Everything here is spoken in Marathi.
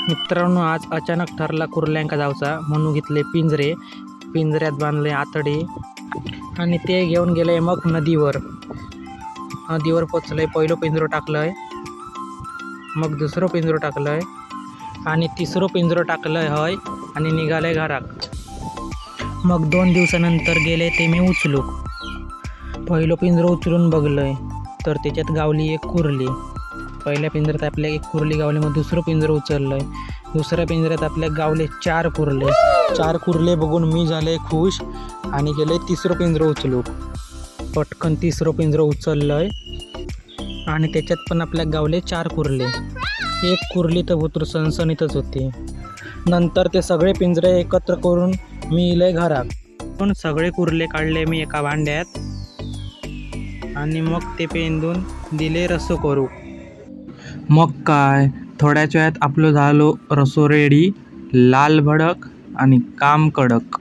मित्रांनो, आज अचानक ठरला कुर्ल्यांका जाऊचा म्हणून घेतले पिंजरे. पिंजऱ्यात बांधले आतडे आणि ते घेऊन गेले मग नदीवर पोचलंय. पहिलं पिंजरं टाकलंय, मग दुसरं पिंजरं टाकलंय आणि तिसरं पिंजरं टाकलंय हय आणि निघालंय घराक. मग 2 दिवसानंतर गेले ते मी उचलू. पहिलं पिंजरं उचलून बघलंय तर त्याच्यात गावली एक कुर्ली. पहिल्या पिंजऱ्यात आपल्या एक कुर्ली गावली. मग दुसरं पिंजरं उचललंय, दुसऱ्या पिंजऱ्यात आपल्या गावले 4 कुर्ले. 4 कुर्ले बघून मी झाले खुश आणि गेले तिसरं पिंजरं उचलू. पटकन तिसरं पिंजरं उचललंय आणि त्याच्यात पण आपल्या गावले 4 कुर्ले. एक कुर्ली तर भुतूर सणसणीतच होती. नंतर ते सगळे पिंजरे एकत्र करून मी इले घरात. पण सगळे कुर्ले काढले मी एका भांड्यात आणि मग ते पेंदून दिले रसो करू. मग काय, थोड्याच वेळात आपलं झालो रसो रेडी. लाल भडक आणि काम कडक.